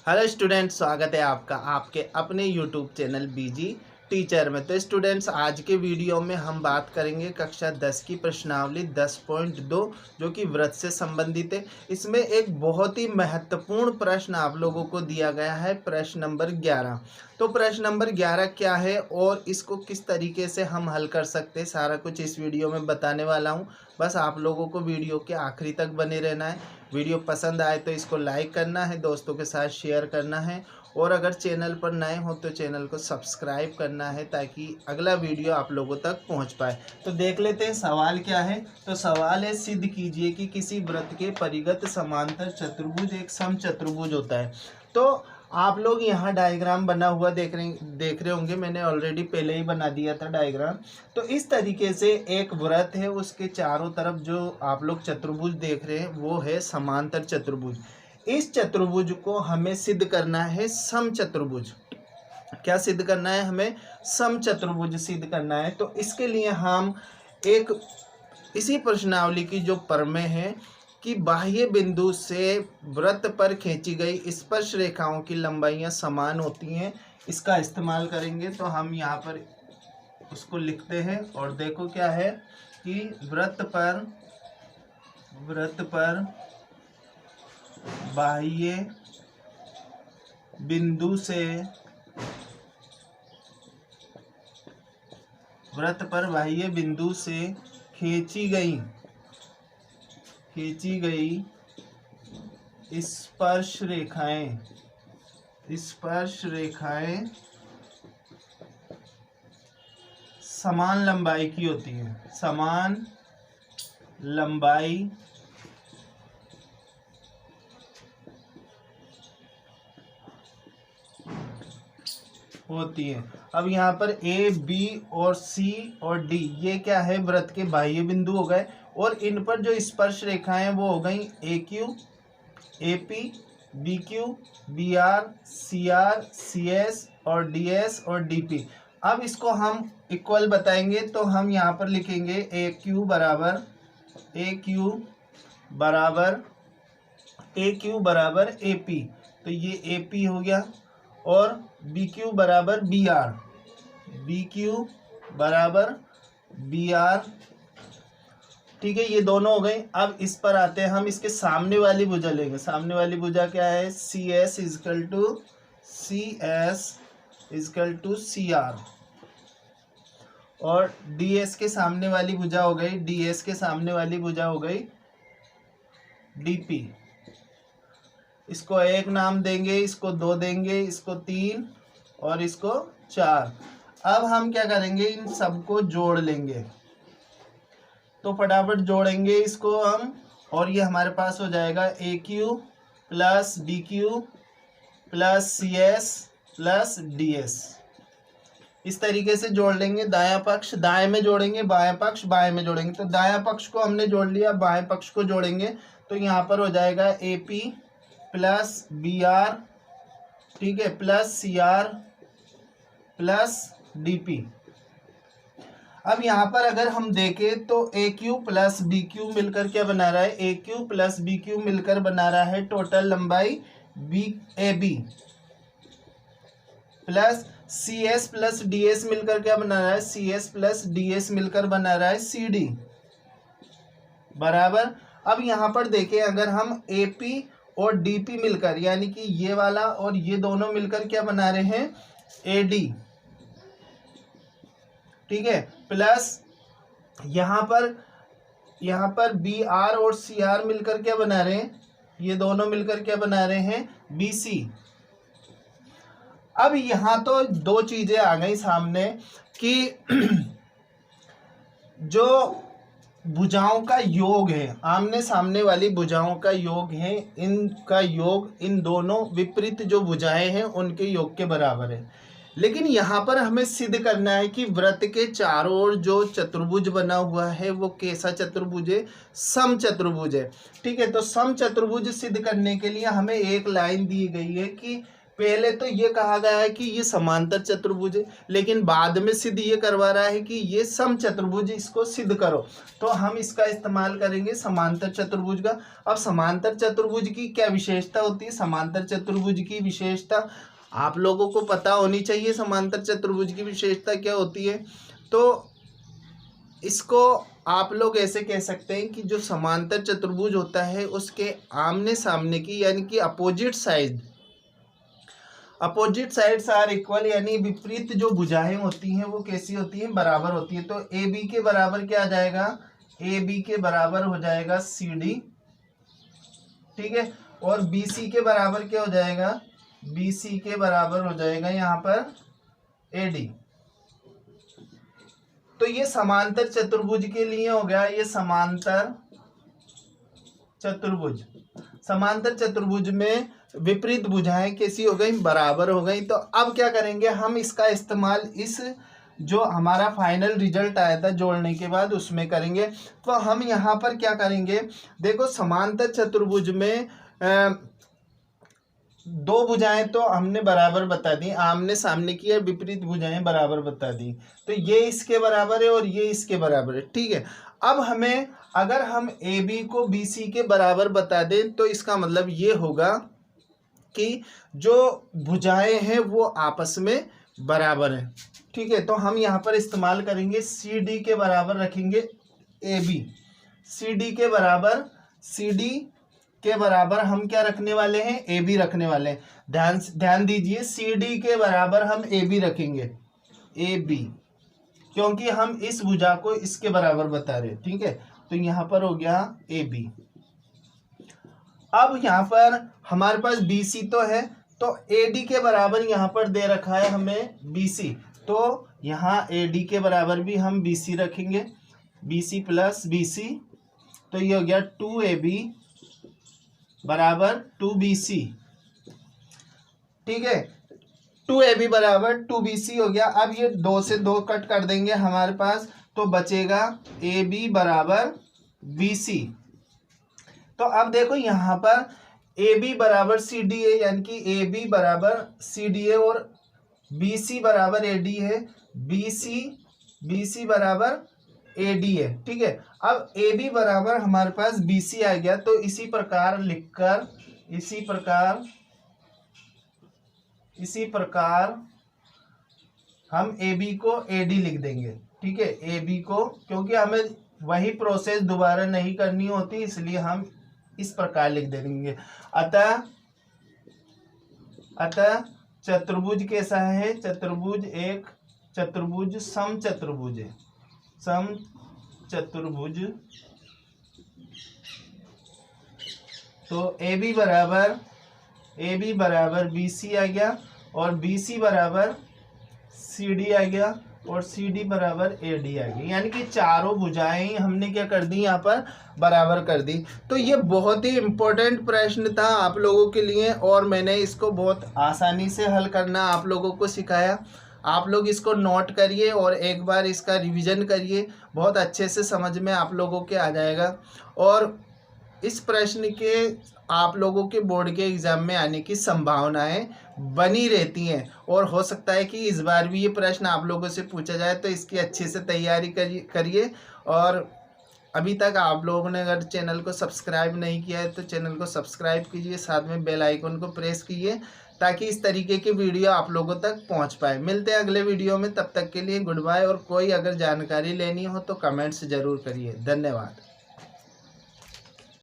Hello students, स्वागत है आपका आपके अपने यूट्यूब चैनल बीजी टीचर में। तो स्टूडेंट्स, आज के वीडियो में हम बात करेंगे कक्षा 10 की प्रश्नावली 10.2 जो कि व्रत से संबंधित है। इसमें एक बहुत ही महत्वपूर्ण प्रश्न आप लोगों को दिया गया है, प्रश्न नंबर 11। तो प्रश्न नंबर 11 क्या है और इसको किस तरीके से हम हल कर सकते हैं, सारा कुछ इस वीडियो में बताने वाला हूँ। बस आप लोगों को वीडियो के आखिरी तक बने रहना है। वीडियो पसंद आए तो इसको लाइक करना है, दोस्तों के साथ शेयर करना है, और अगर चैनल पर नए हो तो चैनल को सब्सक्राइब करना है ताकि अगला वीडियो आप लोगों तक पहुंच पाए। तो देख लेते हैं सवाल क्या है। तो सवाल है, सिद्ध कीजिए कि किसी वृत्त के परिगत समांतर चतुर्भुज एक समचतुर्भुज होता है। तो आप लोग यहाँ डायग्राम बना हुआ देख रहे होंगे। मैंने ऑलरेडी पहले ही बना दिया था डायग्राम। तो इस तरीके से एक वृत्त है, उसके चारों तरफ जो आप लोग चतुर्भुज देख रहे हैं वो है समांतर चतुर्भुज। इस चतुर्भुज को हमें सिद्ध करना है समचतुर्भुज। क्या सिद्ध करना है? हमें समचतुर्भुज सिद्ध करना है। तो इसके लिए हम एक इसी प्रश्नावली की जो प्रमेय है कि बाह्य बिंदु से वृत्त पर खींची गई स्पर्श रेखाओं की लंबाइयां समान होती हैं, इसका इस्तेमाल करेंगे। तो हम यहाँ पर उसको लिखते हैं और देखो क्या है कि वृत्त पर बाह्य बिंदु से खींची गई स्पर्श रेखाएं समान लंबाई की होती हैं। समान लंबाई होती है। अब यहाँ पर ए, बी और सी और डी ये क्या है? वृत्त के बाह्य बिंदु हो गए, और इन पर जो स्पर्श रेखाएं वो हो गई A Q, A P, B Q, B R, C R, C S और डी एस और डी पी। अब इसको हम इक्वल बताएंगे तो हम यहाँ पर लिखेंगे ए क्यू बराबर ए पी। तो ये ए पी हो गया, और बी क्यू बराबर बी आर, ठीक है, ये दोनों हो गए। अब इस पर आते हैं, हम इसके सामने वाली भुजा लेंगे। सामने वाली भुजा क्या है? C S equal to C R, और डी एस के सामने वाली भुजा हो गई डी पी। इसको एक नाम देंगे, इसको 2 देंगे, इसको 3 और इसको 4। अब हम क्या करेंगे? इन सबको जोड़ लेंगे। तो फटाफट जोड़ेंगे इसको हम, और ये हमारे पास हो जाएगा A Q plus B Q plus C S plus D S. इस तरीके से जोड़ लेंगे। दायां पक्ष दाएं में जोड़ेंगे, बायां पक्ष बाएं में जोड़ेंगे। तो दायां पक्ष को हमने जोड़ लिया, बाएं पक्ष को जोड़ेंगे। तो यहाँ पर हो जाएगा A P plus B R, ठीक है, plus C R plus D P. अब यहाँ पर अगर हम देखें तो A Q plus B Q मिलकर क्या बना रहा है? A Q plus B Q मिलकर बना रहा है टोटल लंबाई B A B, plus C S plus D S मिलकर क्या बना रहा है? C S plus D S मिलकर बना रहा है सी डी बराबर। अब यहाँ पर देखें, अगर हम ए पी और डी पी मिलकर, यानी कि ये वाला और ये दोनों मिलकर क्या बना रहे हैं? ए डी, ठीक है, प्लस यहाँ पर बी आर और सी आर मिलकर क्या बना रहे हैं? ये दोनों मिलकर क्या बना रहे हैं? B C. अब यहाँ तो 2 चीजें आ गई सामने कि जो भुजाओं का योग है, आमने सामने वाली भुजाओं का योग है, इनका योग इन दोनों विपरीत जो भुजाएं हैं उनके योग के बराबर है। लेकिन यहाँ पर हमें सिद्ध करना है कि वृत्त के चारों ओर जो चतुर्भुज बना हुआ है वो कैसा चतुर्भुज है? समचतुर्भुज है, ठीक है। तो समचतुर्भुज सिद्ध करने के लिए हमें एक लाइन दी गई है कि पहले तो ये कहा गया है कि ये समांतर चतुर्भुज है, लेकिन बाद में सिद्ध ये करवा रहा है कि ये समचतुर्भुज, इसको सिद्ध करो। तो हम इसका इस्तेमाल करेंगे समांतर चतुर्भुज का। अब समांतर चतुर्भुज की क्या विशेषता होती है? समांतर चतुर्भुज की विशेषता आप लोगों को पता होनी चाहिए। समांतर चतुर्भुज की विशेषता क्या होती है? तो इसको आप लोग ऐसे कह सकते हैं कि जो समांतर चतुर्भुज होता है उसके आमने सामने की यानी कि अपोजिट साइड्स आर इक्वल, यानी विपरीत जो भुजाएं होती हैं वो कैसी होती हैं? बराबर होती है। तो ए बी के बराबर क्या आ जाएगा? ए बी के बराबर हो जाएगा सी डी, ठीक है। और बी सी के बराबर क्या हो जाएगा? बी सी के बराबर हो जाएगा यहाँ पर ए डी। तो ये समांतर चतुर्भुज के लिए हो गया। ये समांतर चतुर्भुज में विपरीत भुजाएं कैसी हो गई? बराबर हो गई। तो अब क्या करेंगे हम? इसका इस्तेमाल इस जो हमारा फाइनल रिजल्ट आया था जोड़ने के बाद उसमें करेंगे। तो हम यहाँ पर क्या करेंगे? देखो, समांतर चतुर्भुज में दो भुजाएं तो हमने बराबर बता दी, आमने सामने की, और विपरीत भुजाएं बराबर बता दी। तो ये इसके बराबर है और ये इसके बराबर है, ठीक है। अब हमें, अगर हम ए बी को बी सी के बराबर बता दें तो इसका मतलब ये होगा कि जो भुजाएं हैं वो आपस में बराबर हैं, ठीक है। तो हम यहाँ पर इस्तेमाल करेंगे सी डी के बराबर रखेंगे ए बी। सी डी के बराबर हम क्या रखने वाले हैं? ए बी रखने वाले हैं। ध्यान दीजिए, सी डी के बराबर हम ए बी रखेंगे, ए बी, क्योंकि हम इस भुजा को इसके बराबर बता रहे हैं, ठीक है। तो यहाँ पर हो गया ए बी। अब यहाँ पर हमारे पास बी सी तो है, तो ए डी के बराबर यहाँ पर दे रखा है हमें बी सी। तो यहाँ ए डी के बराबर भी हम बी सी रखेंगे, B C plus B C. तो ये हो गया 2AB बराबर 2BC, ठीक है। 2AB बराबर 2BC हो गया। अब ये 2 से 2 कट कर देंगे हमारे पास, तो बचेगा AB बराबर BC। तो अब देखो यहाँ पर AB बराबर CD है, यानी कि AB बराबर CD है और BC बराबर AD है, BC बराबर AD है, ठीक है। अब AB बराबर हमारे पास BC आ गया, तो इसी प्रकार लिखकर इसी प्रकार हम AB को AD लिख देंगे, ठीक है। AB को, क्योंकि हमें वही प्रोसेस दोबारा नहीं करनी होती, इसलिए हम इस प्रकार लिख देंगे। अतः चतुर्भुज कैसा है? चतुर्भुज एक चतुर्भुज समचतुर्भुज है, समचतुर्भुज। तो AB बराबर BC आ गया और BC बराबर CD आ गया और CD बराबर AD आ गई, यानी कि चारों भुजाएं हमने क्या कर दी? यहाँ पर बराबर कर दी। तो ये बहुत ही इम्पोर्टेंट प्रश्न था आप लोगों के लिए और मैंने इसको बहुत आसानी से हल करना आप लोगों को सिखाया। आप लोग इसको नोट करिए और एक बार इसका रिवीजन करिए, बहुत अच्छे से समझ में आप लोगों के आ जाएगा। और इस प्रश्न के आप लोगों के बोर्ड के एग्ज़ाम में आने की संभावनाएं बनी रहती हैं और हो सकता है कि इस बार भी ये प्रश्न आप लोगों से पूछा जाए, तो इसकी अच्छे से तैयारी करिए। और अभी तक आप लोगों ने अगर चैनल को सब्सक्राइब नहीं किया है तो चैनल को सब्सक्राइब कीजिए, साथ में बेल आइकन को प्रेस कीजिए ताकि इस तरीके की वीडियो आप लोगों तक पहुंच पाए। मिलते हैं अगले वीडियो में, तब तक के लिए गुड बाय। और कोई अगर जानकारी लेनी हो तो कमेंट्स ज़रूर करिए। धन्यवाद।